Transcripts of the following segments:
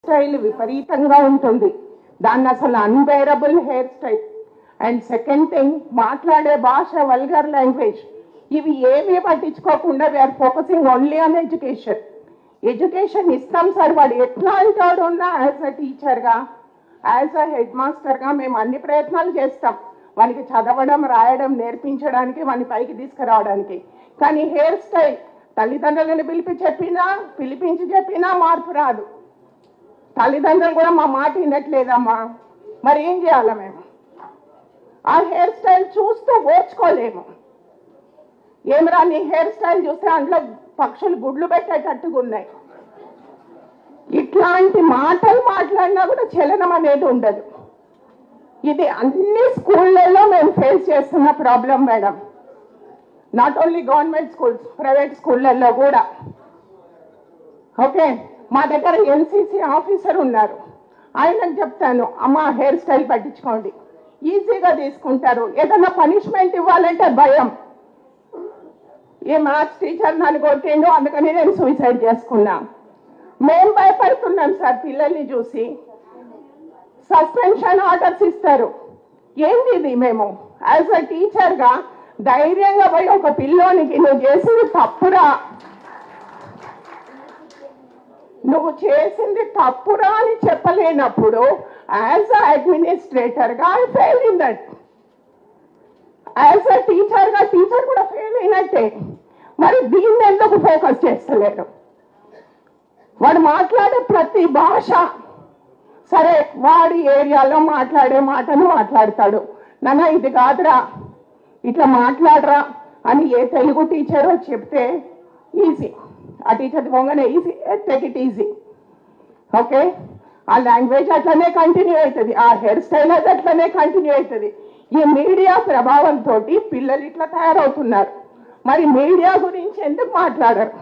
Style విపరీతంగా ఉంటుంది. దాన్ని అసలు unbearable hair style. And second thing, మాట్లాడే భాష వల్గర్ లాంగ్వేజ్. ఇవి ఏమీ పట్టించుకోకుండా we are focusing only on education. Education ఇస్తాం సార్, వాడు ఎట్లా అంటాడు ఉన్నా యాజ్ అ టీచర్గా, యాజ్ అ హెడ్ మాస్టర్గా మేము అన్ని ప్రయత్నాలు చేస్తాం వానికి చదవడం రాయడం నేర్పించడానికి, వాని పైకి తీసుకురావడానికి. కానీ హెయిర్ స్టైల్ తల్లిదండ్రులను పిలిపించి చెప్పినా మార్పు రాదు. తల్లిదండ్రులు కూడా మా మాట వినట్లేదమ్మా, మరి ఏం చేయాలి మేము? ఆ హెయిర్ స్టైల్ చూస్తూ ఓర్చుకోలేము. ఏమరా నీ హెయిర్ స్టైల్ చూస్తే అందులో పక్షులు గుడ్లు పెట్టేటట్టుగా ఉన్నాయి. ఇట్లాంటి మాటలు మాట్లాడినా కూడా చలనం అనేది ఉండదు. ఇది అన్ని స్కూళ్ళల్లో మేము ఫేస్ చేస్తున్న problem madam. Not only government schools, private స్కూళ్ళల్లో కూడా. ఓకే, మా దగ్గర ఎన్సీసీ ఆఫీసర్ ఉన్నారు. ఆయనకు చెప్తాను, అమ్మ హెయిర్ స్టైల్ పట్టించుకోండి, ఈజీగా తీసుకుంటారు. ఏదైనా పనిష్మెంట్ ఇవ్వాలంటే భయం. ఏ మ్యాథ్స్ టీచర్ నన్ను కొట్టిండు అందుకని నేను సూసైడ్ చేసుకున్నా. మేము భయపడుతున్నాం సార్ పిల్లల్ని చూసి. సస్పెన్షన్ ఆర్డర్స్ ఇస్తారు. ఏంది ఇది? మేము యాజ్ అ టీచర్గా ధైర్యంగా పోయి ఒక పిల్లోనికి నువ్వు చేసింది తప్పురా అని చెప్పలేనప్పుడు యాజ్ అ అడ్మినిస్ట్రేటర్గా I fail in that. As a టీచర్గా టీచర్ కూడా ఫెయిల్ అయినట్టే. మరి దీన్ని ఎందుకు ఫోకస్ చేస్తలేరు? వాడు మాట్లాడే ప్రతి భాష సరే, వాడి ఏరియాలో మాట్లాడే మాటను మాట్లాడతాడు. నాన్న ఇది కాదురా, ఇట్లా మాట్లాడరా అని ఏ తెలుగు టీచరో చెప్తే ఈజీ. ఆ టీచర్ పోగానే easy, take it easy. Okay, ఆ లాంగ్వేజ్ అట్లనే కంటిన్యూ అవుతుంది, ఆ హెయిర్ స్టైల్ అది అట్లనే కంటిన్యూ అవుతుంది. ఈ మీడియా ప్రభావంతో పిల్లలు ఇట్లా తయారవుతున్నారు. మరి మీడియా గురించి ఎందుకు మాట్లాడరు?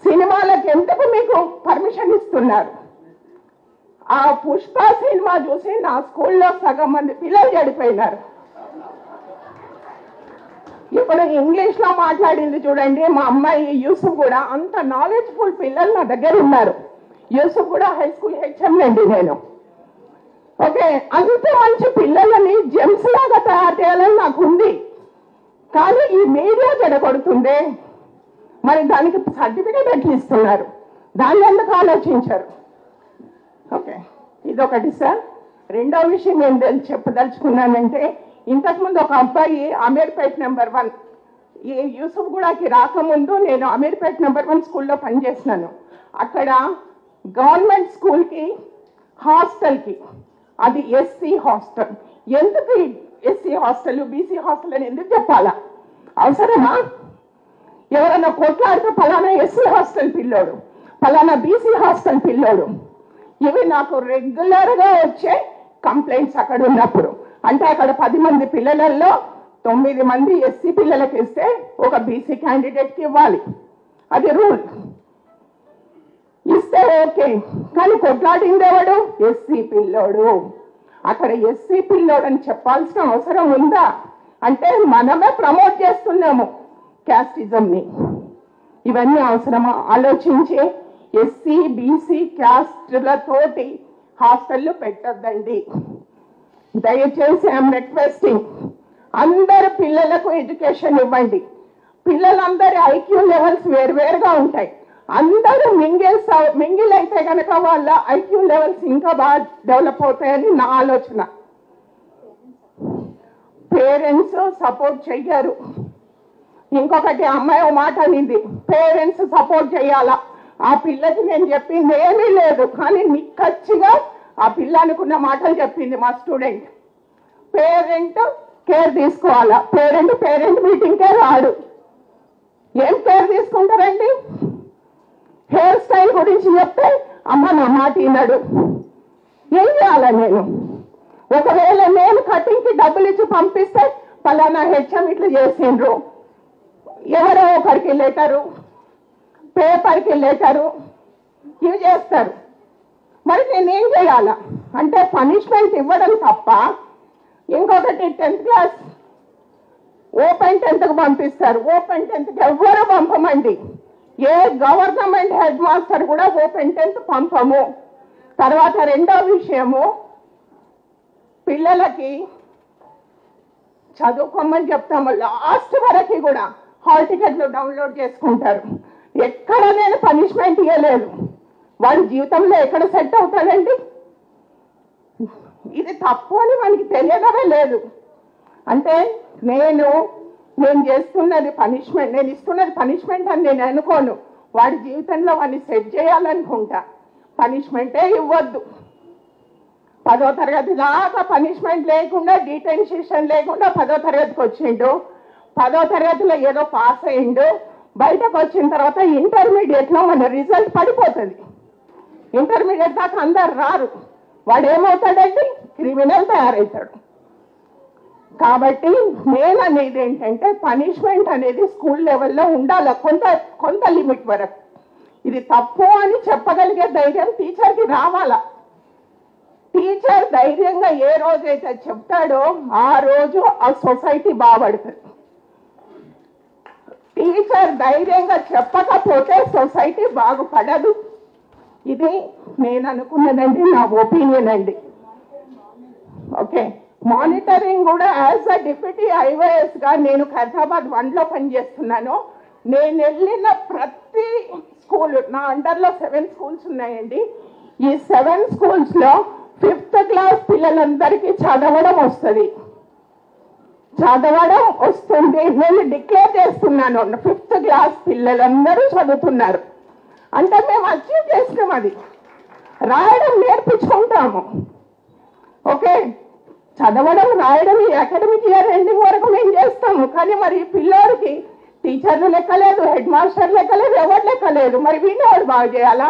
సినిమాలకు ఎందుకు మీకు పర్మిషన్ ఇస్తున్నారు? ఆ పుష్ప సినిమా చూసి నా స్కూల్లో సగం మంది పిల్లలు చెడిపోయినారు. ఇప్పుడు ఇంగ్లీష్లో మాట్లాడింది చూడండి, మా అమ్మాయి యూసుఫ్ కూడా. అంత నాలెడ్జ్ఫుల్ పిల్లలు నా దగ్గర ఉన్నారు. యూసుఫ్ కూడా హై స్కూల్ హెచ్ఎం అండి నేను. ఓకే, అంత మంచి పిల్లలని జెమ్స్ లాగా తయారు చేయాలని నాకు ఉంది. కానీ ఈ మీడియా చెడగొడుతుందే, మరి దానికి సర్టిఫికేట్ ఎట్లా ఇస్తున్నారు? దాన్ని ఎందుకు ఆలోచించరు? ఓకే, ఇదొకటి సార్. రెండో విషయం నేను చెప్పదలుచుకున్నానంటే, ఇంతకుముందు ఒక అబ్బాయి అమీర్పేట్ నెంబర్ 1 ఈ యూసుఫ్ గూడకి రాకముందు నేను అమీర్పేట్ నెంబర్ 1 స్కూల్లో పనిచేసినాను. అక్కడ గవర్నమెంట్ స్కూల్కి హాస్టల్కి, అది ఎస్సీ హాస్టల్. ఎందుకు ఎస్సీ హాస్టల్ బీసీ హాస్టల్ అని ఎందుకు చెప్పాలా? అవసరమా? ఎవరైనా కొట్లాడితే ఫలానా ఎస్సీ హాస్టల్ పిల్లోడు, ఫలానా బీసీ హాస్టల్ పిల్లోడు. ఇవి నాకు రెగ్యులర్గా వచ్చే కంప్లైంట్స్ అక్కడ ఉన్నప్పుడు. అంటే అక్కడ 10 మంది పిల్లలలో 9 మంది ఎస్సీ పిల్లలకి ఇస్తే ఒక బీసీ క్యాండిడేట్కి ఇవ్వాలి, అది రూల్. ఇస్తే ఓకే, కానీ కొట్లాడిందేవాడు ఎస్సీ పిల్లోడు. అక్కడ ఎస్సీ పిల్లోడు అని చెప్పాల్సిన అవసరం ఉందా? అంటే మనమే ప్రమోట్ చేస్తున్నాము క్యాస్టిజంని. ఇవన్నీ అవసరమా? ఆలోచించి ఎస్సీ బీసీ క్యాస్ట్లతోటి హాస్టళ్ళు పెట్టద్దండి దయచేసి. ఐఎమ్ రిక్వెస్టింగ్, అందరు పిల్లలకు ఎడ్యుకేషన్ ఇవ్వండి. పిల్లలందరి ఐక్యూ లెవెల్స్ వేరువేరుగా ఉంటాయి. అందరూ మింగిల్ అయితే కనుక వాళ్ళ ఐక్యూ లెవెల్స్ ఇంకా బాగా డెవలప్ అవుతాయని నా ఆలోచన. పేరెంట్స్ సపోర్ట్ చెయ్యరు. ఇంకొకటి, అమ్మాయి ఓ మాట అనింది, పేరెంట్స్ సపోర్ట్ చేయాలా? ఆ పిల్లకి నేను చెప్పింది ఏమీ లేదు, కానీ నిక్కచ్చిగా ఆ పిల్ల అనుకున్న మాటలు చెప్పింది మా స్టూడెంట్. పేరెంట్ కేర్ తీసుకోవాలా? పేరెంట్ మీటింగ్కే రాడు. ఏం కేర్ తీసుకుంటారండి? హెయిర్ స్టైల్ గురించి చెప్తే అమ్మ నా మాట వినడు. ఏం చేయాలా నేను? ఒకవేళ నేను కటింగ్కి డబ్బులు ఇచ్చి పంపిస్తే ఫలానా హెచ్ఎం ఇట్లా చేసిండ్రు, ఎవరో ఒకరికి లెటరు, పేపర్కి లెటరు, ఇవి చేస్తారు. మరి నేనేం చేయాలా? అంటే పనిష్మెంట్ ఇవ్వడం తప్ప. ఇంకొకటి, 10th క్లాస్ ఓపెన్ 10th పంపిస్తారు. ఓపెన్ 10th ఎవరు పంపమండి, ఏ గవర్నమెంట్ హెడ్ మాస్టర్ కూడా ఓపెన్ 10th పంపము. తర్వాత రెండో విషయము, పిల్లలకి చదువుకోమని చెప్తాము, లాస్ట్ వరకు కూడా హాల్ టికెట్లు డౌన్లోడ్ చేసుకుంటారు. ఎక్కడ నేను పనిష్మెంట్ ఇవ్వలేదు. వాడి జీవితంలో ఎక్కడ సెట్ అవుతాడండి? ఇది తప్పు అని మనకి తెలియడమే లేదు. అంటే నేను చేస్తున్నది పనిష్మెంట్, నేను ఇస్తున్నది పనిష్మెంట్ అని నేను అనుకోను. వాడి జీవితంలో వాడిని సెట్ చేయాలనుకుంటా. పనిష్మెంటే ఇవ్వద్దు. 10వ తరగతి దాకా పనిష్మెంట్ లేకుండా, డీటెన్షన్ లేకుండా 10వ తరగతికి వచ్చిండు. 10వ తరగతిలో ఏదో పాస్ అయ్యిండు. బయటకు వచ్చిన తర్వాత ఇంటర్మీడియట్లో మన రిజల్ట్ పడిపోతుంది. ఇంటర్మీడియట్ దాకా అందరు రారు. వాడు ఏమవుతాడండి? క్రిమినల్ తయారవుతాడు. కాబట్టి నేను అనేది ఏంటంటే పనిష్మెంట్ అనేది స్కూల్ లెవెల్లో ఉండాలి, కొంత లిమిట్ వరకు. ఇది తప్పు అని చెప్పగలిగే ధైర్యం టీచర్కి రావాలా. టీచర్ ధైర్యంగా ఏ రోజైతే చెప్తాడో ఆ రోజు ఆ సొసైటీ బాగుపడుతుంది. టీచర్ ధైర్యంగా చెప్పకపోతే సొసైటీ బాగుపడదు. ఇది నేను అనుకున్నదండి, నా ఒపీనియన్ అండి. ఓకే, మానిటరింగ్ కూడా యాజ్ అ డిప్యూటీ ఐవైఎస్ గా నేను ఖైరతాబాద్ 1లో పనిచేస్తున్నాను. నేను వెళ్ళిన ప్రతి స్కూల్, నా అండర్లో 7 స్కూల్స్ ఉన్నాయండి. ఈ 7 స్కూల్స్లో 5th క్లాస్ పిల్లలందరికీ చదవడం వస్తుంది. నేను డిక్లేర్ చేస్తున్నాను, 5th క్లాస్ పిల్లలందరూ చదువుతున్నారు. అంటే మేము అచీవ్ చేసినాం. అది రాయడం నేర్పించుకుంటాము. ఓకే, చదవడం రాయడం ఈ అకాడమిక్ ఇయర్ ఎండింగ్ వరకు మేము చేస్తాము. కానీ మరి పిల్లోడికి టీచర్లు లెక్కలేదు, హెడ్ మాస్టర్ లెక్కలేదు, ఎవరు లెక్కలేదు. మరి వీళ్ళు ఎవరు బాగా చేయాలా?